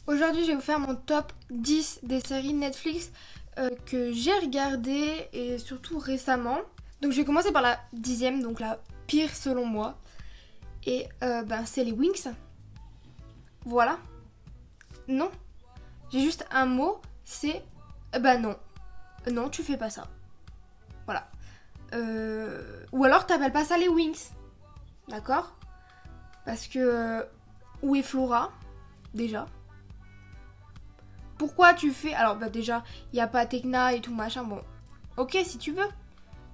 Aujourd'hui, je vais vous faire mon top 10 des séries Netflix que j'ai regardées et surtout récemment. Donc je vais commencer par la 10e, donc la pire selon moi. Et c'est les Winx. Voilà. Non. J'ai juste un mot, c'est non. Non, tu fais pas ça. Voilà. Ou alors t'appelles pas ça les Winx. D'accord? Parce que où est Flora? Déjà. Pourquoi tu fais... Alors déjà, il n'y a pas Tekna et tout machin, bon, ok si tu veux.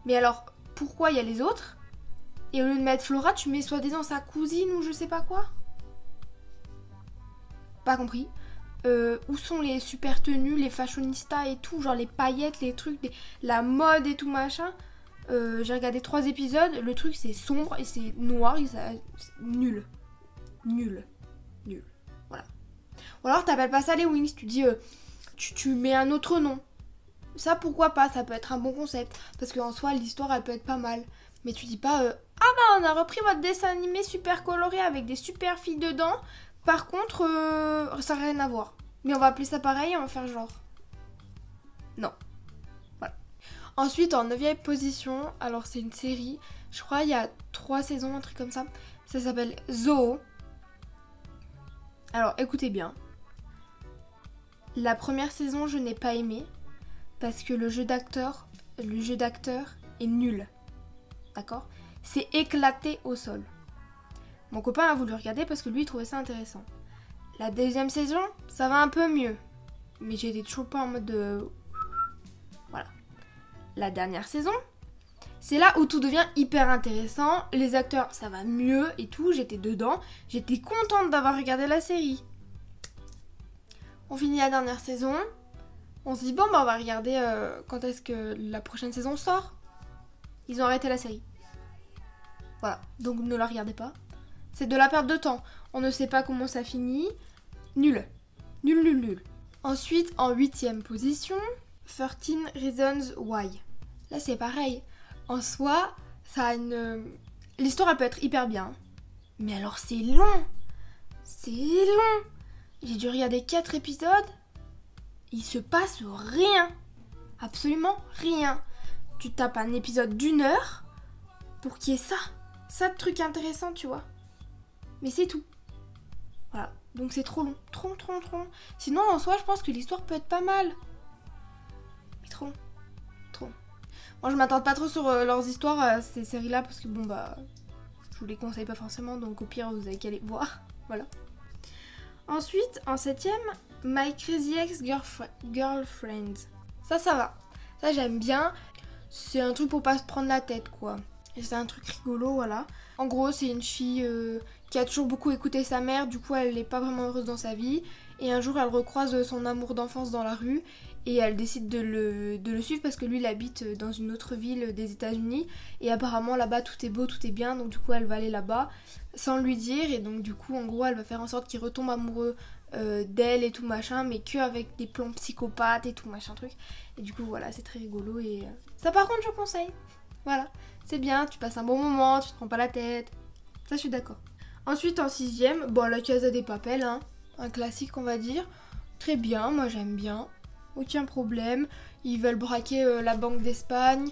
Mais alors, pourquoi il y a les autres? Et au lieu de mettre Flora, tu mets soi-disant sa cousine ou je sais pas quoi? Pas compris. Où sont les super tenues, les fashionistas et tout, genre les paillettes, les trucs, la mode et tout machin. J'ai regardé 3 épisodes, le truc c'est sombre et c'est noir, et c'est nul. Nul. Nul. Voilà. Ou alors t'appelles pas ça les Winx, tu dis tu mets un autre nom. Ça pourquoi pas, ça peut être un bon concept. Parce qu'en soi l'histoire elle peut être pas mal. Mais tu dis pas on a repris votre dessin animé super coloré avec des super filles dedans. Par contre ça n'a rien à voir. Mais on va appeler ça pareil et on va faire genre. Non. Voilà. Ensuite en 9ème position, alors c'est une série, je crois il y a 3 saisons, un truc comme ça. Ça s'appelle Zoo. Alors écoutez bien. La première saison, je n'ai pas aimé parce que le jeu d'acteur est nul. D'accord? C'est éclaté au sol. Mon copain a voulu regarder parce que lui il trouvait ça intéressant. La deuxième saison, ça va un peu mieux. Mais j'étais toujours pas en mode de... Voilà. La dernière saison, c'est là où tout devient hyper intéressant. Les acteurs, ça va mieux et tout. J'étais dedans. J'étais contente d'avoir regardé la série. On finit la dernière saison. On se dit on va regarder quand est-ce que la prochaine saison sort. Ils ont arrêté la série. Voilà, donc ne la regardez pas. C'est de la perte de temps. On ne sait pas comment ça finit. Nul. Nul, nul, nul. Ensuite, en 8ème position, 13 Reasons Why. Là, c'est pareil. En soi, ça a une... L'histoire, elle peut être hyper bien. Mais alors, c'est long. C'est long. J'ai dû regarder 4 épisodes. Il se passe rien. Absolument rien. Tu tapes un épisode d'1 heure pour qu'il y ait ça. Ça de trucs intéressants, tu vois. Mais c'est tout. Voilà. Donc c'est trop long. Trop long, trop long, trop long. Sinon, en soi, je pense que l'histoire peut être pas mal. Mais trop long. Trop long. Moi, je m'attends pas trop sur leurs histoires, ces séries-là, parce que je vous les conseille pas forcément. Donc au pire, vous avez qu'à les voir. Voilà. Ensuite, en 7ème, My Crazy Ex-Girlfriend. Ça va. Ça, j'aime bien. C'est un truc pour pas se prendre la tête, quoi. Et c'est un truc rigolo, voilà. En gros, c'est une fille qui a toujours beaucoup écouté sa mère. Du coup, elle n'est pas vraiment heureuse dans sa vie. Et un jour, elle recroise son amour d'enfance dans la rue. Et elle décide de le suivre parce que lui, il habite dans une autre ville des États-Unis. Et apparemment, là-bas, tout est beau, tout est bien. Donc du coup, elle va aller là-bas sans lui dire. Et donc du coup, en gros, elle va faire en sorte qu'il retombe amoureux d'elle et tout machin. Mais qu'avec des plans psychopathes et tout machin truc. Et du coup, voilà, c'est très rigolo. Et ça, par contre, je conseille. Voilà, c'est bien, tu passes un bon moment, tu te prends pas la tête. Ça, je suis d'accord. Ensuite, en 6ème, la Casa des Papel, hein. Un classique, on va dire. Très bien, moi j'aime bien. Aucun problème. Ils veulent braquer la Banque d'Espagne.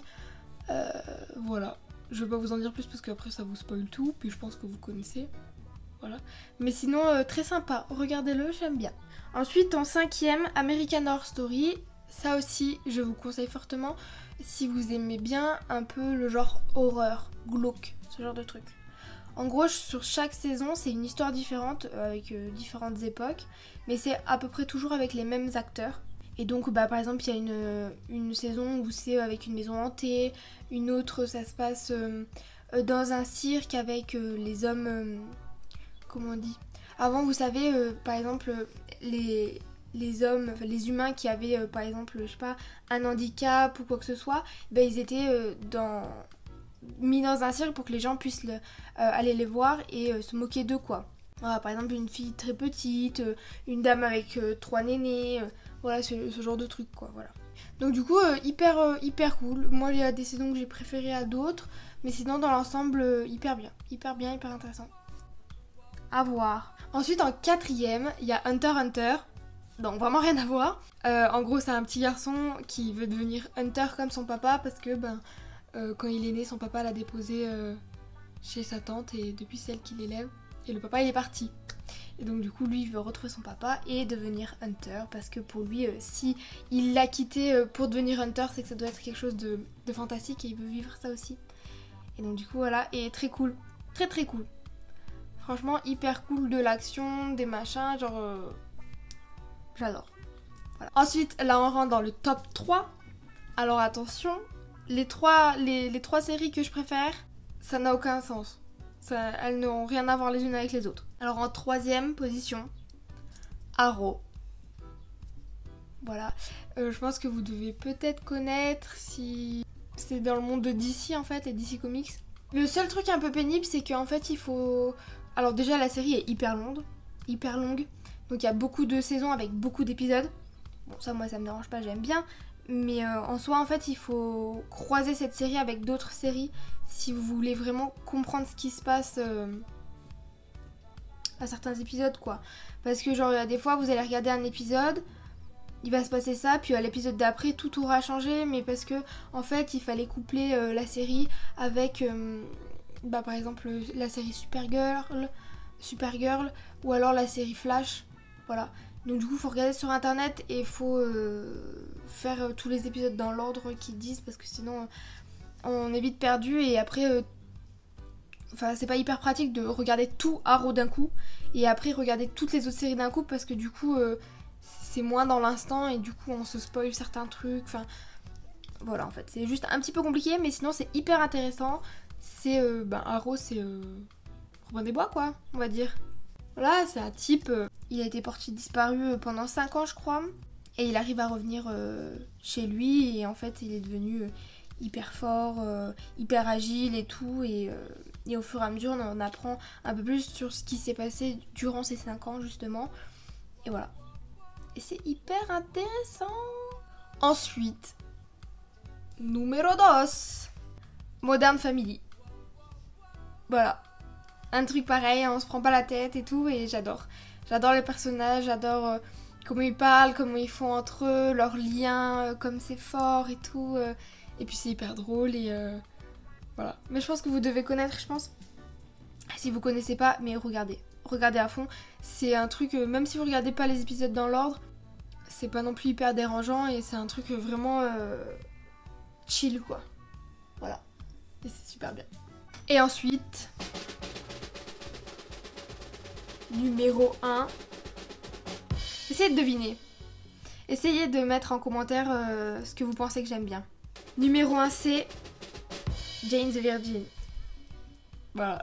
Voilà. Je vais pas vous en dire plus parce qu'après ça vous spoil tout. Puis je pense que vous connaissez. Voilà. Mais sinon, très sympa. Regardez-le, j'aime bien. Ensuite, en 5ème, American Horror Story. Ça aussi, je vous conseille fortement si vous aimez bien un peu le genre horreur, glauque, ce genre de truc. En gros, sur chaque saison, c'est une histoire différente avec différentes époques, mais c'est à peu près toujours avec les mêmes acteurs. Et donc, par exemple, il y a une saison où c'est avec une maison hantée, une autre, ça se passe dans un cirque avec les hommes... comment on dit? Avant, vous savez, par exemple, les hommes, enfin, les humains qui avaient par exemple, je sais pas, un handicap ou quoi que ce soit, ils étaient mis dans un cirque pour que les gens puissent aller les voir et se moquer d'eux, quoi. Voilà, par exemple une fille très petite, une dame avec 3 nénés, voilà ce genre de truc, quoi, voilà. Donc du coup hyper cool. Moi il y a des saisons que j'ai préférées à d'autres, mais sinon dans l'ensemble hyper bien, hyper intéressant. À voir. Ensuite en 4ème, il y a Hunter x Hunter. Donc vraiment rien à voir. En gros c'est un petit garçon qui veut devenir hunter comme son papa parce que quand il est né son papa l'a déposé chez sa tante et depuis c'est elle qui l'élève et le papa il est parti. Et donc du coup lui il veut retrouver son papa et devenir hunter parce que pour lui si il l'a quitté pour devenir hunter c'est que ça doit être quelque chose de fantastique et il veut vivre ça aussi. Et donc du coup voilà, et très cool, très très cool. Franchement hyper cool, de l'action, des machins, genre j'adore. Voilà. Ensuite là on rentre dans le top 3. Alors attention, les trois séries que je préfère, ça n'a aucun sens. Elles n'ont rien à voir les unes avec les autres. Alors en troisième position, Arrow. Voilà. Je pense que vous devez peut-être connaître si c'est dans le monde de DC en fait, les DC Comics. Le seul truc un peu pénible, c'est qu'en fait il faut... Alors déjà la série est hyper longue. Donc il y a beaucoup de saisons avec beaucoup d'épisodes. Bon ça moi ça me dérange pas, j'aime bien. Mais en soi en fait il faut croiser cette série avec d'autres séries si vous voulez vraiment comprendre ce qui se passe à certains épisodes quoi. Parce que genre des fois vous allez regarder un épisode, il va se passer ça, puis à l'épisode d'après tout aura changé, mais parce que en fait il fallait coupler la série avec par exemple la série Supergirl ou alors la série Flash, voilà. Donc du coup il faut regarder sur internet et il faut faire tous les épisodes dans l'ordre qu'ils disent parce que sinon on est vite perdu et après c'est pas hyper pratique de regarder tout Arrow d'un coup et après regarder toutes les autres séries d'un coup parce que du coup c'est moins dans l'instant et du coup on se spoil certains trucs, enfin voilà en fait c'est juste un petit peu compliqué mais sinon c'est hyper intéressant. C'est Arrow c'est Robin des Bois quoi on va dire. Voilà, c'est un type, il a été porté disparu pendant 5 ans je crois, et il arrive à revenir chez lui et en fait il est devenu hyper fort, hyper agile et tout, et au fur et à mesure on en apprend un peu plus sur ce qui s'est passé durant ces 5 ans justement, et voilà. Et c'est hyper intéressant. Ensuite, numéro 2, Modern Family. Voilà. Un truc pareil, on se prend pas la tête et tout, et j'adore. J'adore les personnages, j'adore comment ils parlent, comment ils font entre eux, leurs liens, comme c'est fort et tout. Et puis c'est hyper drôle et voilà. Mais je pense que vous devez connaître, je pense. Si vous connaissez pas, mais regardez. Regardez à fond. C'est un truc, même si vous regardez pas les épisodes dans l'ordre, c'est pas non plus hyper dérangeant et c'est un truc vraiment chill quoi. Voilà. Et c'est super bien. Et ensuite... Numéro 1. Essayez de deviner. Essayez de mettre en commentaire ce que vous pensez que j'aime bien. Numéro 1, c'est Jane the Virgin. Voilà.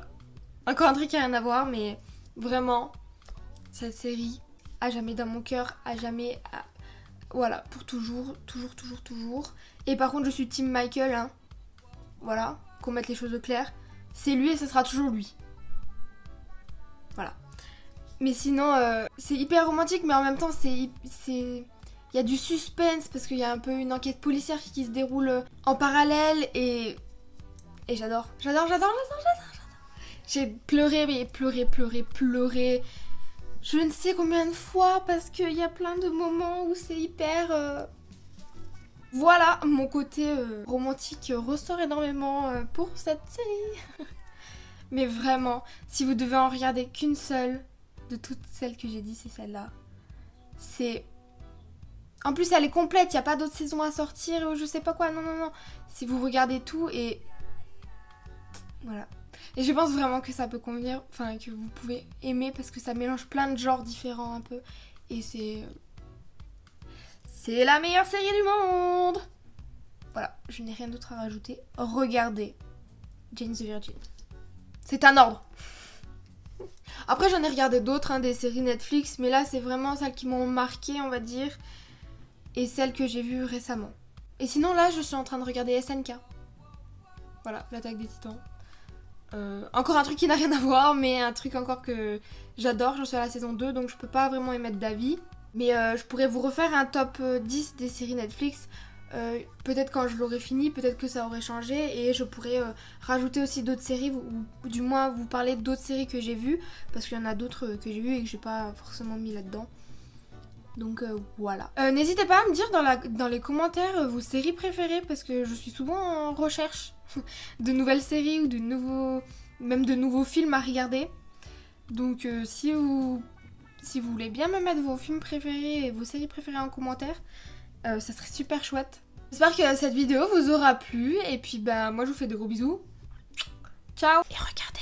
Encore un truc qui n'a rien à voir, mais vraiment, cette série, à jamais dans mon cœur, à jamais... Voilà, pour toujours, toujours, toujours, toujours. Et par contre, je suis team Michael, hein. Voilà, qu'on mette les choses au clair. C'est lui et ce sera toujours lui. Voilà. Mais sinon, c'est hyper romantique, mais en même temps, il y a du suspense parce qu'il y a un peu une enquête policière qui se déroule en parallèle et j'adore. J'ai pleuré, mais pleuré. Je ne sais combien de fois parce qu'il y a plein de moments où c'est hyper... Voilà, mon côté romantique ressort énormément pour cette série. Mais vraiment, si vous devez en regarder qu'une seule... de toutes celles que j'ai dit, c'est celle-là. C'est... En plus, elle est complète, il n'y a pas d'autres saisons à sortir ou je sais pas quoi. Non. Si vous regardez tout et... Voilà. Et je pense vraiment que ça peut convenir, enfin que vous pouvez aimer parce que ça mélange plein de genres différents un peu. Et c'est... C'est la meilleure série du monde! Voilà, je n'ai rien d'autre à rajouter. Regardez Jane the Virgin. C'est un ordre. Après j'en ai regardé d'autres, hein, des séries Netflix, mais là c'est vraiment celles qui m'ont marqué on va dire, et celles que j'ai vues récemment. Et sinon là je suis en train de regarder SNK. Voilà, l'attaque des titans. Encore un truc qui n'a rien à voir, mais un truc encore que j'adore, j'en suis à la saison 2 donc je peux pas vraiment émettre d'avis. Mais je pourrais vous refaire un top 10 des séries Netflix. Peut-être quand je l'aurai fini, peut-être que ça aurait changé et je pourrais rajouter aussi d'autres séries ou du moins vous parler d'autres séries que j'ai vues parce qu'il y en a d'autres que j'ai vues et que j'ai pas forcément mis là-dedans. Donc voilà. N'hésitez pas à me dire dans les commentaires vos séries préférées parce que je suis souvent en recherche de nouvelles séries ou même de nouveaux films à regarder. Donc si vous voulez bien me mettre vos films préférés et vos séries préférées en commentaire, ça serait super chouette. J'espère que cette vidéo vous aura plu et puis bah moi je vous fais de gros bisous. Ciao. Et regardez